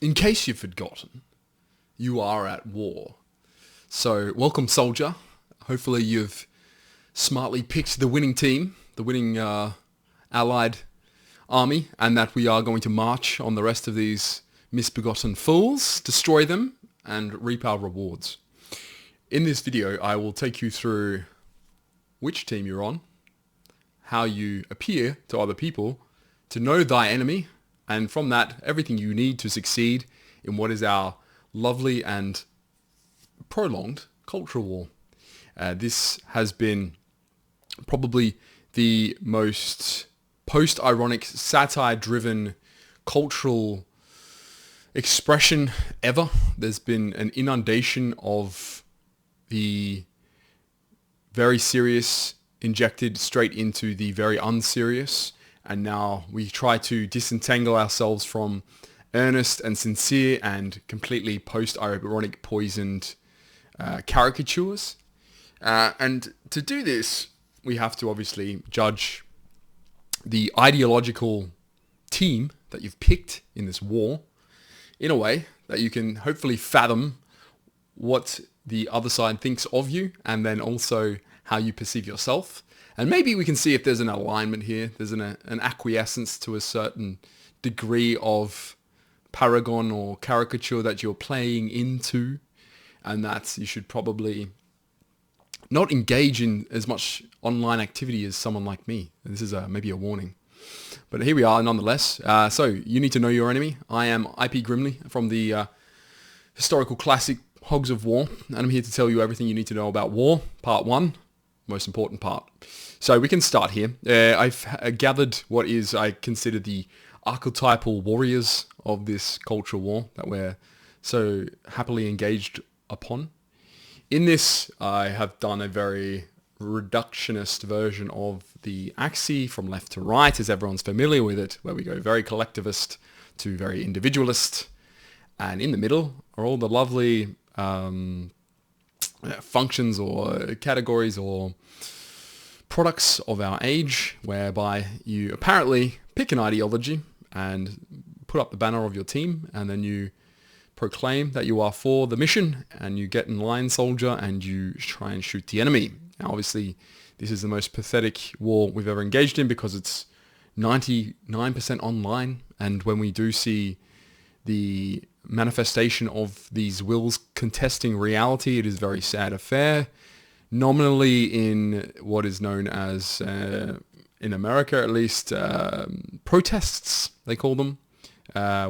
In case you've forgotten, you are at war. So, welcome, soldier. Hopefully you've smartly picked the winning team, the winning allied army, and that we are going to march on the rest of these misbegotten fools, destroy them, and reap our rewards. In this video, I will take you through which team you're on, how you appear to other people, to know thy enemy, and from that, everything you need to succeed in what is our lovely and prolonged cultural war. This has been probably the most post-ironic, satire-driven cultural expression ever. There's been an inundation of the very serious injected straight into the very unserious, and now we try to disentangle ourselves from earnest and sincere and completely post-ironic poisoned caricatures. And to do this, we have to obviously judge the ideological team that you've picked in this war in a way that you can hopefully fathom what the other side thinks of you, and then also how you perceive yourself. And maybe we can see if there's an alignment here. There's an acquiescence to a certain degree of paragon or caricature that you're playing into, and that you should probably not engage in as much online activity as someone like me. This is maybe a warning. But here we are nonetheless. So you need to know your enemy. I am IP Grimley from the historical classic Hogs of War, and I'm here to tell you everything you need to know about war, part 1, most important part. So we can start here. I've gathered what is, I consider, the archetypal warriors of this cultural war that we're so happily engaged upon. In this, I have done a very reductionist version of the axis from left to right, as everyone's familiar with it, where we go very collectivist to very individualist. And in the middle are all the lovely functions or categories or products of our age, whereby you apparently pick an ideology and put up the banner of your team, and then you proclaim that you are for the mission, and you get in line, soldier, and you try and shoot the enemy. Now, obviously, this is the most pathetic war we've ever engaged in because it's 99% online, and when we do see the manifestation of these wills contesting reality, it is a very sad affair. Nominally in what is known as, in America at least, protests, they call them,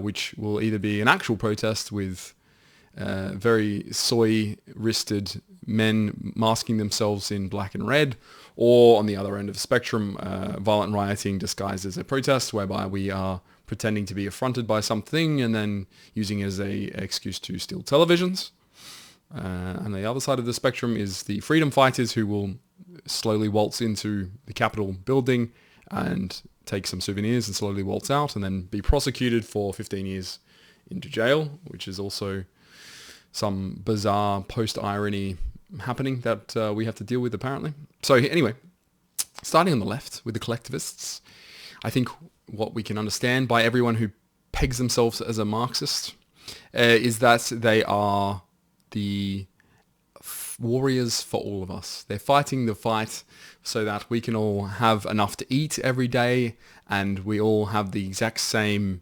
which will either be an actual protest with very soy-wristed men masking themselves in black and red, or on the other end of the spectrum, violent rioting disguised as a protest, whereby we are pretending to be affronted by something and then using it as an excuse to steal televisions. And the other side of the spectrum is the freedom fighters, who will slowly waltz into the Capitol building and take some souvenirs and slowly waltz out and then be prosecuted for 15 years into jail, which is also some bizarre post-irony happening that we have to deal with apparently. So anyway, starting on the left with the collectivists, I think what we can understand by everyone who pegs themselves as a Marxist is that they are the warriors for all of us. They're fighting the fight so that we can all have enough to eat every day, and we all have the exact same,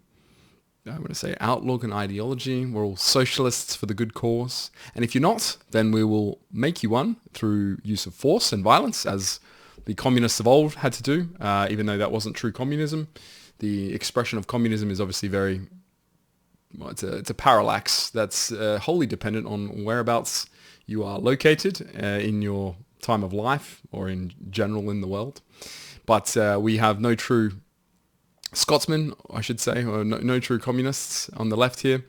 I want to say, outlook and ideology. We're all socialists for the good cause. And if you're not, then we will make you one through use of force and violence, as the communists of old had to do, even though that wasn't true communism. The expression of communism is obviously very, well, it's a parallax that's wholly dependent on whereabouts you are located in your time of life or in general in the world. But we have no true Scotsmen, I should say, or no true communists on the left here,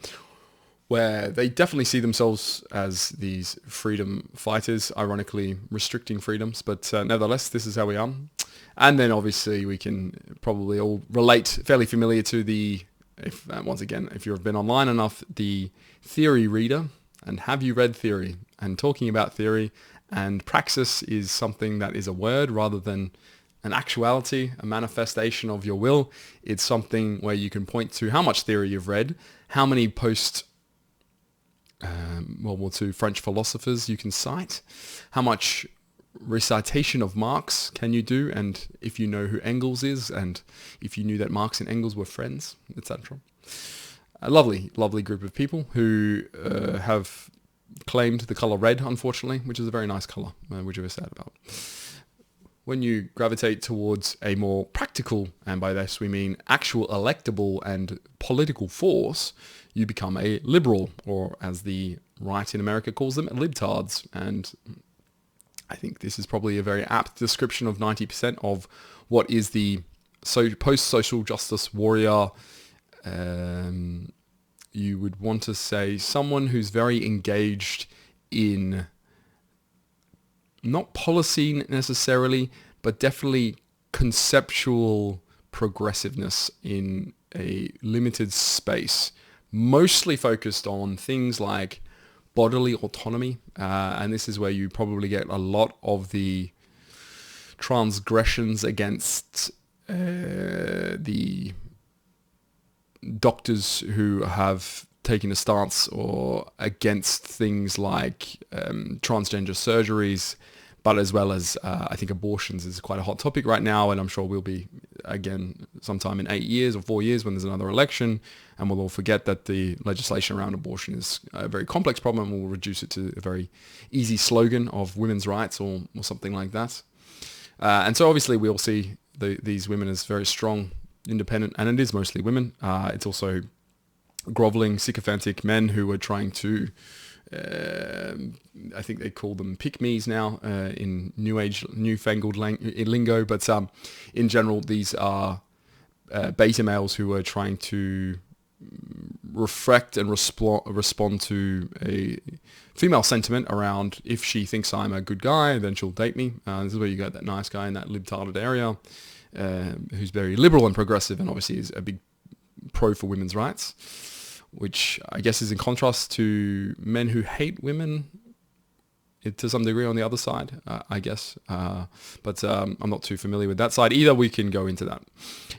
where they definitely see themselves as these freedom fighters, ironically restricting freedoms, but nevertheless, this is how we are. And then obviously we can probably all relate, fairly familiar to the, once again, if you've been online enough, the theory reader, and have you read theory? And talking about theory and praxis is something that is a word rather than an actuality, a manifestation of your will. It's something where you can point to how much theory you've read, how many post World War II French philosophers you can cite, how much recitation of Marx can you do, and if you know who Engels is, and if you knew that Marx and Engels were friends, etc. A lovely, lovely group of people who have claimed the color red, unfortunately, which is a very nice color, which we're sad about. When you gravitate towards a more practical, and by this we mean actual electable and political force, you become a liberal, or as the right in America calls them, libtards. And I think this is probably a very apt description of 90% of what is the post-social justice warrior. You would want to say someone who's very engaged in not policy necessarily, but definitely conceptual progressiveness in a limited space, mostly focused on things like bodily autonomy. And this is where you probably get a lot of the transgressions against the doctors who have taken a stance or against things like transgender surgeries, but as well as I think abortions is quite a hot topic right now, and I'm sure we'll be again sometime in 8 years or 4 years when there's another election, and we'll all forget that the legislation around abortion is a very complex problem, and we'll reduce it to a very easy slogan of women's rights or something like that. And so obviously we'll see these women as very strong, independent, and it is mostly women. It's also groveling, sycophantic men who are trying to, I think they call them pick-me's now in newfangled lingo, but in general, these are beta males who are trying to reflect and respond to a female sentiment around, if she thinks I'm a good guy, then she'll date me. This is where you got that nice guy in that libtarded area who's very liberal and progressive, and obviously is a big pro for women's rights, which I guess is in contrast to men who hate women to some degree on the other side, I guess. But I'm not too familiar with that side either. We can go into that.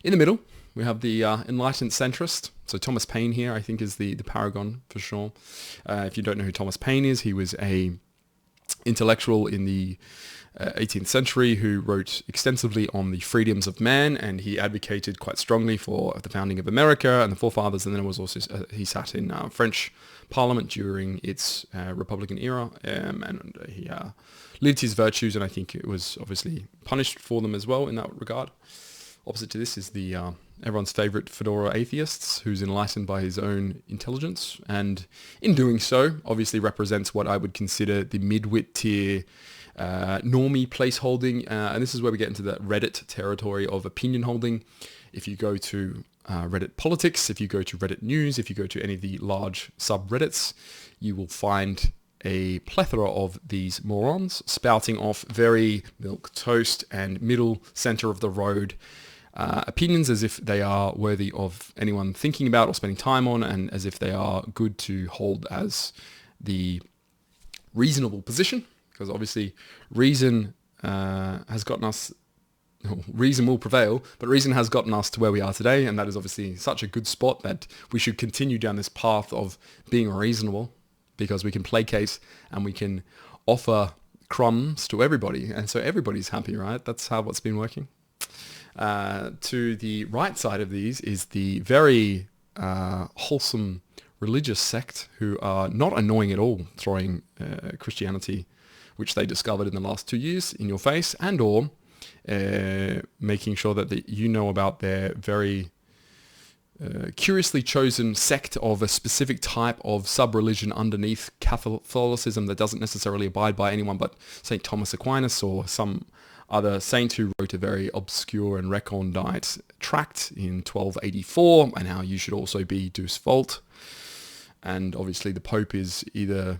In the middle, we have the enlightened centrist. So Thomas Paine here, I think, is the paragon for sure. If you don't know who Thomas Paine is, he was a intellectual in the 18th century who wrote extensively on the freedoms of man, and he advocated quite strongly for the founding of America and the forefathers. And then it was also he sat in French Parliament during its Republican era, and he lived his virtues, and I think it was obviously punished for them as well in that regard. Opposite to this is the everyone's favorite fedora atheists, who's enlightened by his own intelligence, and in doing so obviously represents what I would consider the midwit tier normie placeholding, and this is where we get into the Reddit territory of opinion holding. If you go to Reddit politics, if you go to Reddit news, if you go to any of the large subreddits, you will find a plethora of these morons spouting off very milquetoast and middle center of the road opinions, as if they are worthy of anyone thinking about or spending time on, and as if they are good to hold as the reasonable position. Because obviously reason has gotten us, reason will prevail, but reason has gotten us to where we are today, and that is obviously such a good spot that we should continue down this path of being reasonable, because we can placate and we can offer crumbs to everybody, and so everybody's happy, right? That's how what's been working. To the right side of these is the very wholesome religious sect who are not annoying at all, throwing Christianity, which they discovered in the last 2 years, in your face, and or making sure that you know about their very curiously chosen sect of a specific type of sub-religion underneath Catholicism that doesn't necessarily abide by anyone but St. Thomas Aquinas or some other saint who wrote a very obscure and recondite tract in 1284, and how you should also be Deus Vult. And obviously the Pope is either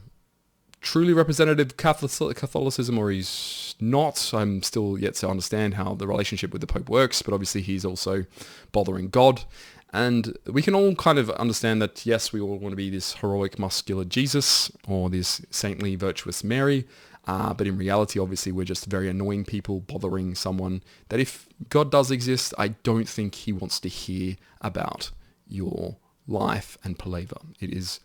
truly representative Catholicism or he's not. I'm still yet to understand how the relationship with the Pope works, but obviously he's also bothering God. And we can all kind of understand that, yes, we all want to be this heroic, muscular Jesus or this saintly, virtuous Mary. But in reality, obviously, we're just very annoying people bothering someone that if God does exist, I don't think he wants to hear about your life and palaver. It is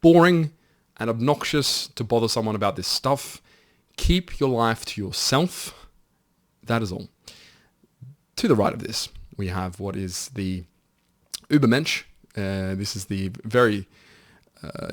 boring and obnoxious to bother someone about this stuff. Keep your life to yourself. That is all. To the right of this, we have what is the Übermensch. This is the very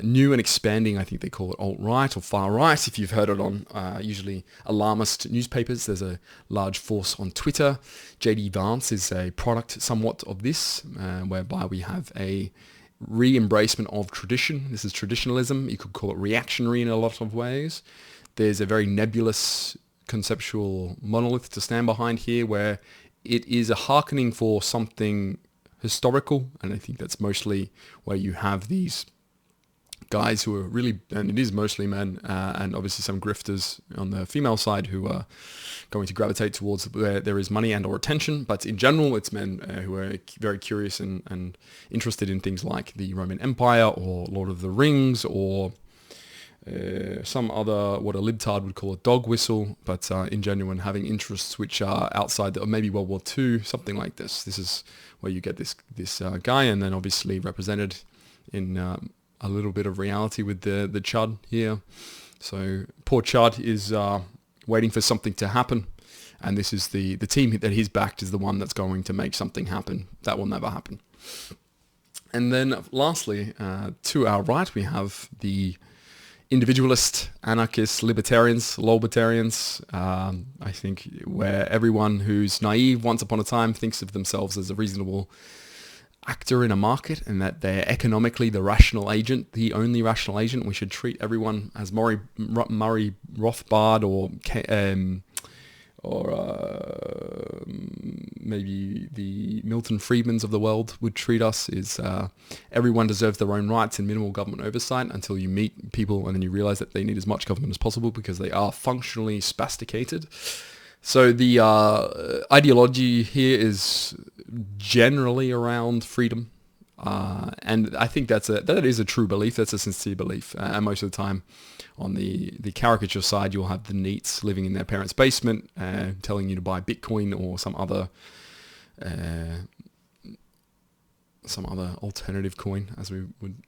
new and expanding, I think they call it alt-right or far-right, if you've heard it on usually alarmist newspapers. There's a large force on Twitter. J.D. Vance is a product somewhat of this, whereby we have a re-embracement of tradition. This is traditionalism. You could call it reactionary in a lot of ways. There's a very nebulous conceptual monolith to stand behind here, where it is a hearkening for something historical, and I think that's mostly where you have these guys who are really, and it is mostly men, and obviously some grifters on the female side who are going to gravitate towards where there is money and or attention. But in general, it's men who are very curious and interested in things like the Roman Empire or Lord of the Rings or some other, what a libtard would call a dog whistle, but in genuine having interests which are outside, or maybe World War II, something like this. This is where you get this guy, and then obviously represented in a little bit of reality with the Chud here. So poor Chud is waiting for something to happen, and this is the team that he's backed is the one that's going to make something happen. That will never happen. And then lastly, to our right, we have the individualist, anarchist, libertarians, lolbertarians, I think, where everyone who's naive once upon a time thinks of themselves as a reasonable actor in a market, and that they're economically the rational agent, the only rational agent. We should treat everyone as Murray Rothbard or maybe the Milton Friedmans of the world would treat us, is everyone deserves their own rights and minimal government oversight, until you meet people and then you realize that they need as much government as possible because they are functionally spasticated. So the ideology here is generally around freedom, and I think that is a true belief. That's a sincere belief, and most of the time on the caricature side, you'll have the NEETs living in their parents' basement, telling you to buy Bitcoin or some other alternative coin, as we would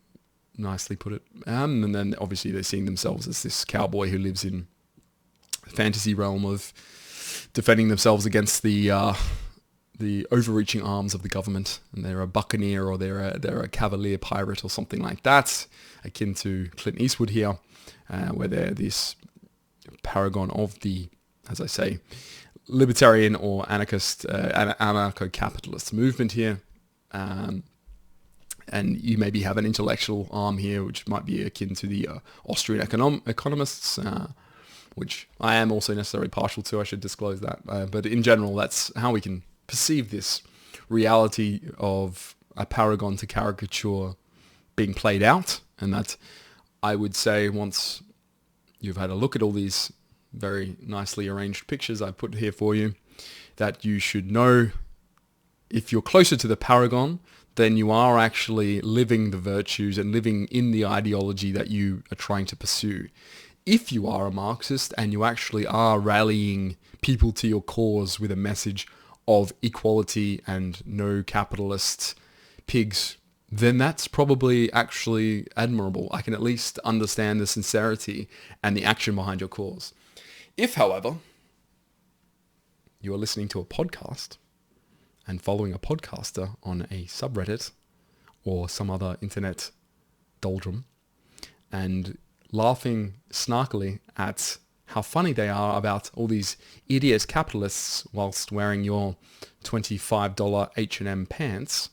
nicely put it. And then obviously they're seeing themselves as this cowboy who lives in the fantasy realm of defending themselves against the overreaching arms of the government, and they're a buccaneer or they're a cavalier pirate or something like that, akin to Clint Eastwood here, where they're this paragon of the, as I say, libertarian or anarchist, anarcho-capitalist movement here. And you maybe have an intellectual arm here, which might be akin to the Austrian economists, which I am also necessarily partial to, I should disclose that. But in general, that's how we can perceive this reality of a paragon to caricature being played out. And that, I would say, once you've had a look at all these very nicely arranged pictures I put here for you, that you should know, if you're closer to the paragon, then you are actually living the virtues and living in the ideology that you are trying to pursue. If you are a Marxist and you actually are rallying people to your cause with a message of equality and no capitalist pigs, then that's probably actually admirable. I can at least understand the sincerity and the action behind your cause. If, however, you are listening to a podcast and following a podcaster on a subreddit or some other internet doldrum and laughing snarkily at how funny they are about all these idiot capitalists whilst wearing your $25 H&M pants,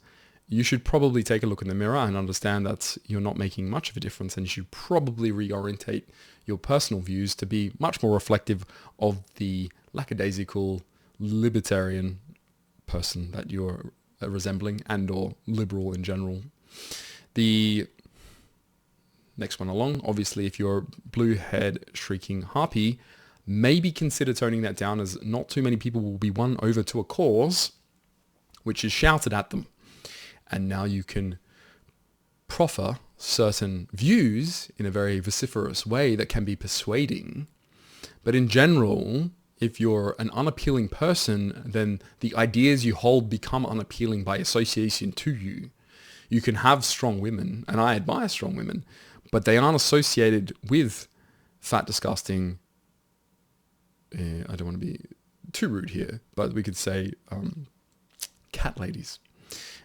you should probably take a look in the mirror and understand that you're not making much of a difference, and you should probably reorientate your personal views to be much more reflective of the lackadaisical libertarian person that you're resembling, and or liberal in general. The next one along, obviously, if you're a blue-haired shrieking harpy, maybe consider toning that down, as not too many people will be won over to a cause which is shouted at them. And now you can proffer certain views in a very vociferous way that can be persuading, But in general, if you're an unappealing person, then the ideas you hold become unappealing by association to you. You can have strong women, and I admire strong women, but they aren't associated with fat, disgusting, I don't want to be too rude here, but we could say cat ladies.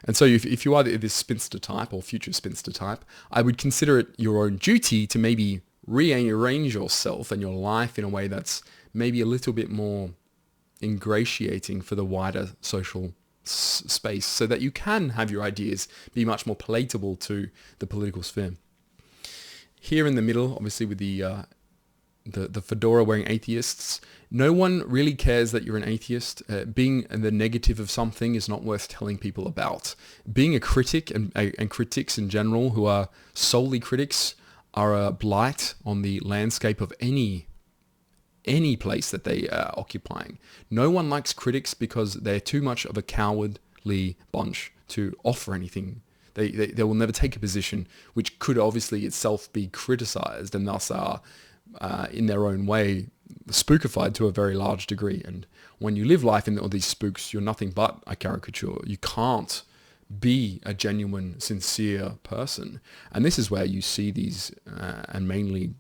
And so if you are this spinster type or future spinster type, I would consider it your own duty to maybe rearrange yourself and your life in a way that's maybe a little bit more ingratiating for the wider social space, so that you can have your ideas be much more palatable to the political sphere. Here in the middle, obviously with the fedora wearing atheists, no one really cares that you're an atheist. Being the negative of something is not worth telling people about. Being a critic and critics in general who are solely critics are a blight on the landscape of any place that they are occupying. No one likes critics because they're too much of a cowardly bunch to offer anything. They will never take a position which could obviously itself be criticized, and thus are in their own way spookified to a very large degree. And when you live life in all these spooks, you're nothing but a caricature. You can't be a genuine, sincere person. And this is where you see these, and mainly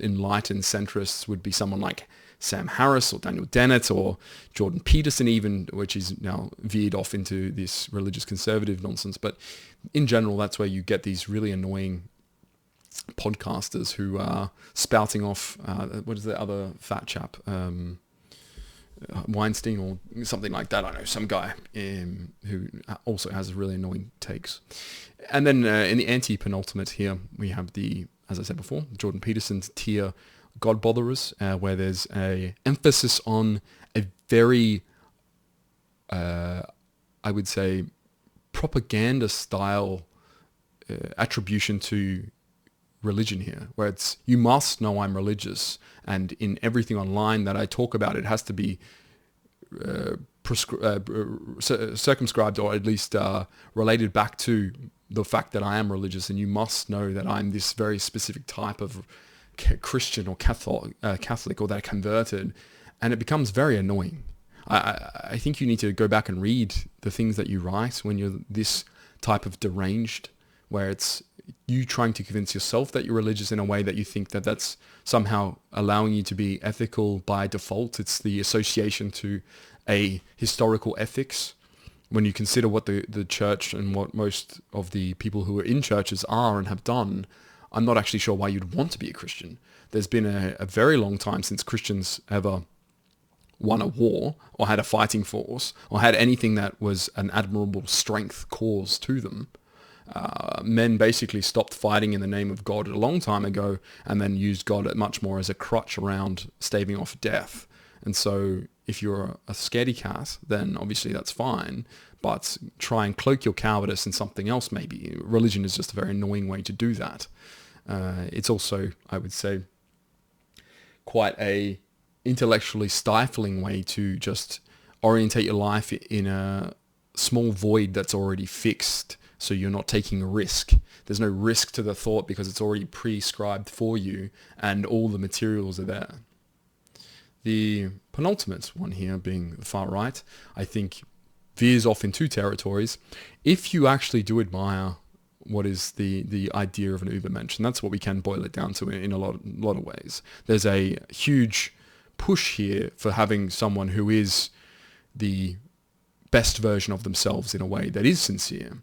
enlightened centrists would be someone like Sam Harris or Daniel Dennett or Jordan Peterson even, which is now veered off into this religious conservative nonsense. But in general, that's where you get these really annoying podcasters who are spouting off, what is the other fat chap? Weinstein or something like that. I don't know, some guy who also has really annoying takes. And then in the anti-penultimate here, we have the, as I said before, Jordan Peterson's tier God botherers, where there's a emphasis on a very, I would say, propaganda style attribution to religion here, where it's, you must know I'm religious, and in everything online that I talk about, it has to be circumscribed, or at least related back to the fact that I am religious, and you must know that I'm this very specific type of Christian or Catholic, or that I converted, and it becomes very annoying. I think you need to go back and read the things that you write when you're this type of deranged, where it's you trying to convince yourself that you're religious in a way that you think that that's somehow allowing you to be ethical by default. It's the association to a historical ethics. When you consider what the church and what most of the people who are in churches are and have done, I'm not actually sure why you'd want to be a Christian. There's been a very long time since Christians ever won a war or had a fighting force or had anything that was an admirable strength cause to them. Men basically stopped fighting in the name of God a long time ago, and then used God much more as a crutch around staving off death. And so if you're a scaredy cat, then obviously that's fine, but try and cloak your cowardice in something else maybe. Religion is just a very annoying way to do that. It's also, I would say, quite a intellectually stifling way to just orientate your life in a small void that's already fixed. So you're not taking a risk. There's no risk to the thought because it's already prescribed for you and all the materials are there. The penultimate one here, being the far right, I think veers off in two territories. If you actually do admire what is the idea of an Übermensch, and that's what we can boil it down to in a lot of ways. There's a huge push here for having someone who is the best version of themselves in a way that is sincere.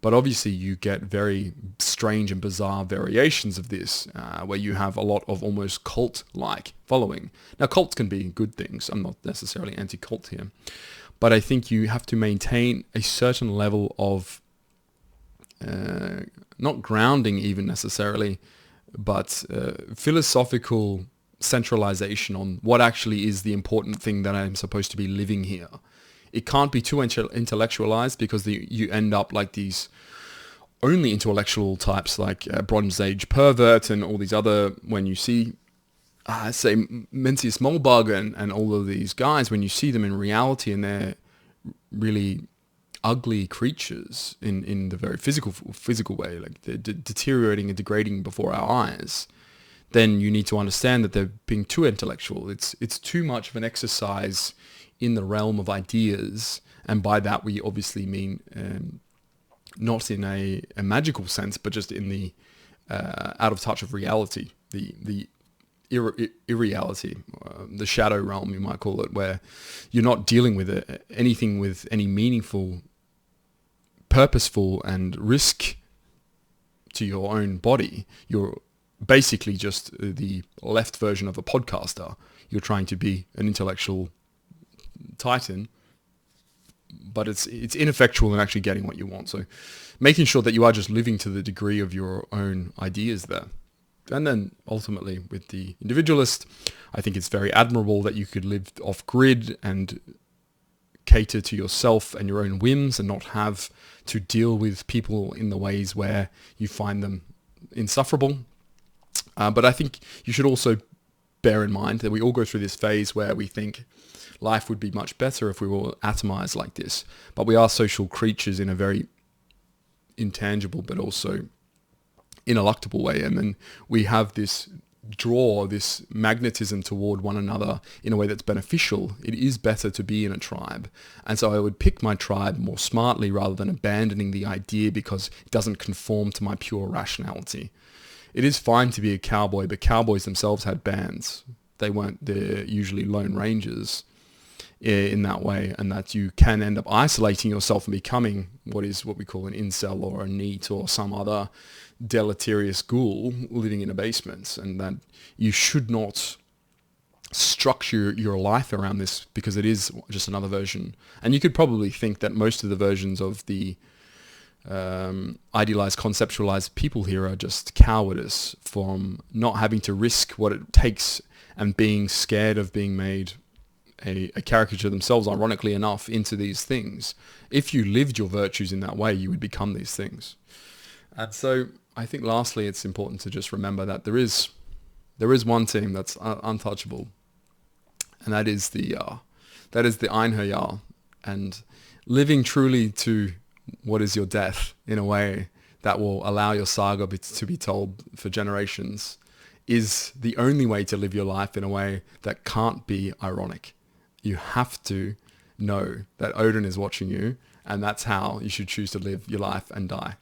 But obviously you get very strange and bizarre variations of this, where you have a lot of almost cult-like following. Now, cults can be good things. I'm not necessarily anti-cult here. But I think you have to maintain a certain level of, not grounding even necessarily, but philosophical centralization on what actually is the important thing that I'm supposed to be living here. It can't be too intellectualized, because you end up like these only intellectual types like Bronze Age pervert and all these other, when you see, say, Mencius Mollbug and all of these guys, when you see them in reality and they're really ugly creatures in the very physical way, like they're deteriorating and degrading before our eyes, then you need to understand that they're being too intellectual. It's too much of an exercise in the realm of ideas, and by that we obviously mean not in a magical sense, but just in the out of touch of reality, the irreality, the shadow realm, you might call it, where you're not dealing with anything with any meaningful, purposeful, and risk to your own body. You're basically just the left version of a podcaster. You're trying to be an intellectual titan, but it's ineffectual in actually getting what you want. So making sure that you are just living to the degree of your own ideas there. And then ultimately with the individualist, I think it's very admirable that you could live off grid and cater to yourself and your own whims and not have to deal with people in the ways where you find them insufferable. But I think you should also bear in mind that we all go through this phase where we think life would be much better if we were atomized like this. But we are social creatures in a very intangible but also ineluctable way, and then we have this magnetism toward one another in a way that's beneficial. It is better to be in a tribe, and so I would pick my tribe more smartly rather than abandoning the idea because it doesn't conform to my pure rationality. It is fine to be a cowboy, but cowboys themselves had bands. They're usually lone rangers in that way, and that you can end up isolating yourself and becoming what we call an incel or a neat or some other deleterious ghoul living in a basement, and that you should not structure your life around this because it is just another version. And you could probably think that most of the versions of the idealized, conceptualized people here are just cowardice from not having to risk what it takes and being scared of being made a caricature themselves, ironically enough, into these things. If you lived your virtues in that way, you would become these things. And so I think lastly, it's important to just remember that there is one team that's untouchable, and that is the Einherjar, and living truly to what is your death in a way that will allow your saga to be told for generations is the only way to live your life in a way that can't be ironic. You have to know that Odin is watching you, and that's how you should choose to live your life and die.